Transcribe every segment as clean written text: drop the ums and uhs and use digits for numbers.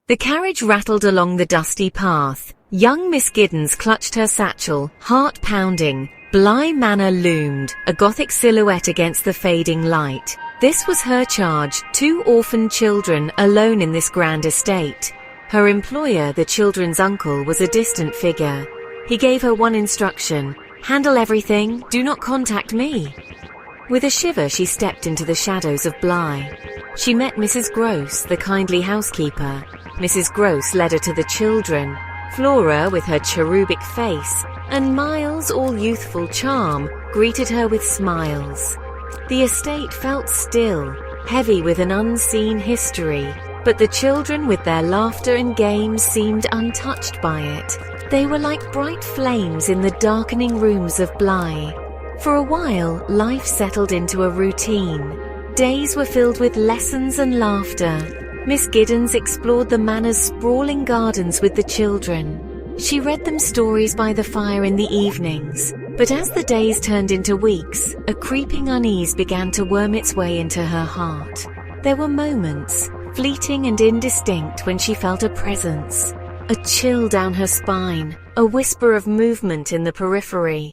The carriage rattled along the dusty path. Young Miss Giddens clutched her satchel, heart pounding. Bly Manor loomed, a gothic silhouette against the fading light. This was her charge, 2 orphan children alone in this grand estate. Her employer, the children's uncle, was a distant figure. He gave her one instruction: handle everything, do not contact me. With a shiver she stepped into the shadows of Bly. She met Mrs. Gross, the kindly housekeeper. Mrs. Gross led her to the children. Flora, with her cherubic face, and Miles, all youthful charm, greeted her with smiles. The estate felt still, heavy with an unseen history, but the children with their laughter and games seemed untouched by it. They were like bright flames in the darkening rooms of Bly. For a while, life settled into a routine. Days were filled with lessons and laughter. Miss Giddens explored the manor's sprawling gardens with the children. She read them stories by the fire in the evenings. But as the days turned into weeks, a creeping unease began to worm its way into her heart. There were moments, fleeting and indistinct, when she felt a presence. A chill down her spine, a whisper of movement in the periphery.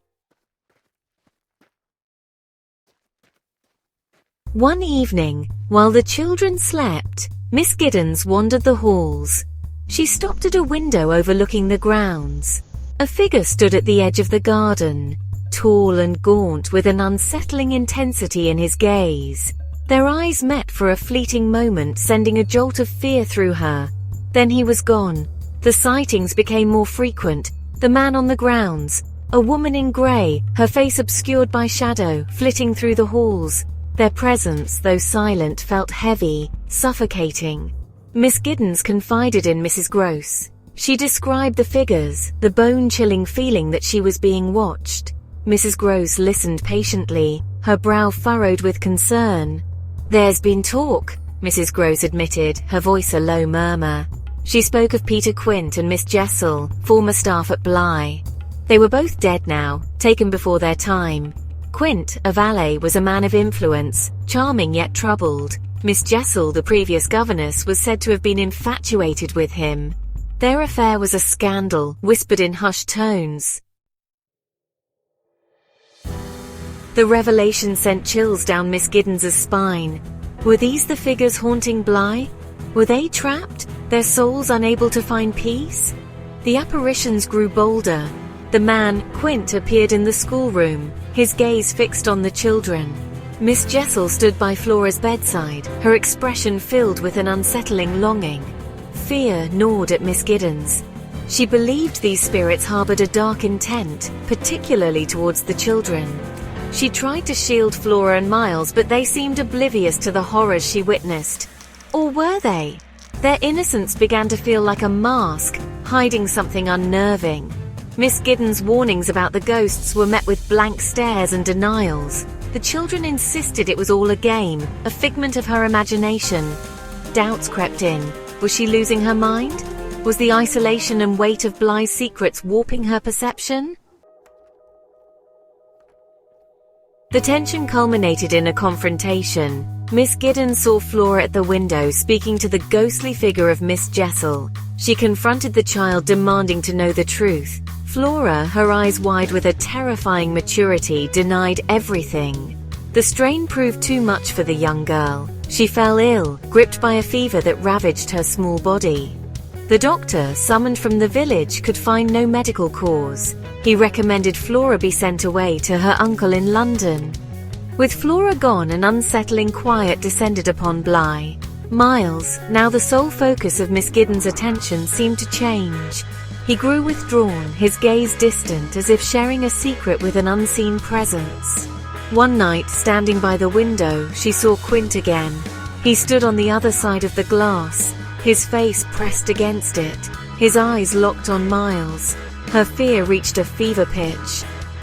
One evening, while the children slept, Miss Giddens wandered the halls. She stopped at a window overlooking the grounds. A figure stood at the edge of the garden, tall and gaunt, with an unsettling intensity in his gaze. Their eyes met for a fleeting moment, sending a jolt of fear through her. Then he was gone. The sightings became more frequent. The man on the grounds, a woman in grey, her face obscured by shadow, flitting through the halls. Their presence, though silent, felt heavy, suffocating. Miss Giddens confided in Mrs. Gross. She described the figures, the bone-chilling feeling that she was being watched. Mrs. Gross listened patiently, her brow furrowed with concern. "There's been talk," Mrs. Gross admitted, her voice a low murmur. She spoke of Peter Quint and Miss Jessel, former staff at Bly. They were both dead now, taken before their time. Quint, a valet, was a man of influence, charming yet troubled. Miss Jessel, the previous governess, was said to have been infatuated with him. Their affair was a scandal, whispered in hushed tones. The revelation sent chills down Miss Giddens's spine. Were these the figures haunting Bly? Were they trapped, their souls unable to find peace? The apparitions grew bolder. The man, Quint, appeared in the schoolroom, his gaze fixed on the children. Miss Jessel stood by Flora's bedside, her expression filled with an unsettling longing. Fear gnawed at Miss Giddens. She believed these spirits harbored a dark intent, particularly towards the children. She tried to shield Flora and Miles, but they seemed oblivious to the horrors she witnessed. Or were they? Their innocence began to feel like a mask, hiding something unnerving. Miss Giddens' warnings about the ghosts were met with blank stares and denials. The children insisted it was all a game, a figment of her imagination. Doubts crept in. Was she losing her mind? Was the isolation and weight of Bly's secrets warping her perception? The tension culminated in a confrontation. Miss Giddens saw Flora at the window speaking to the ghostly figure of Miss Jessel. She confronted the child, demanding to know the truth. Flora, her eyes wide with a terrifying maturity, denied everything. The strain proved too much for the young girl. She fell ill, gripped by a fever that ravaged her small body. The doctor, summoned from the village, could find no medical cause. He recommended Flora be sent away to her uncle in London. With Flora gone, an unsettling quiet descended upon Bly. Miles, now the sole focus of Miss Giddens' attention, seemed to change. He grew withdrawn, his gaze distant, as if sharing a secret with an unseen presence. One night, standing by the window, she saw Quint again. He stood on the other side of the glass, his face pressed against it, his eyes locked on Miles. Her fear reached a fever pitch.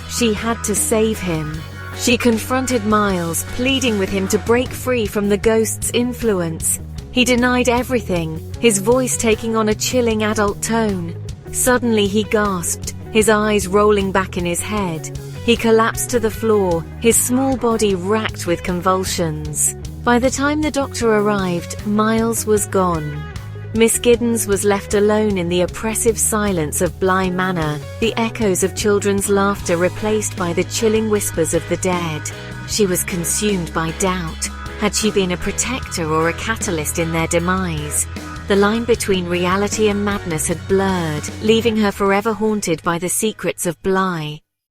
She had to save him. She confronted Miles, pleading with him to break free from the ghost's influence. He denied everything, his voice taking on a chilling adult tone. Suddenly he gasped, his eyes rolling back in his head. He collapsed to the floor, his small body racked with convulsions. By the time the doctor arrived, Miles was gone. Miss Giddens was left alone in the oppressive silence of Bly Manor, the echoes of children's laughter replaced by the chilling whispers of the dead. She was consumed by doubt. Had she been a protector or a catalyst in their demise? The line between reality and madness had blurred, leaving her forever haunted by the secrets of Bly.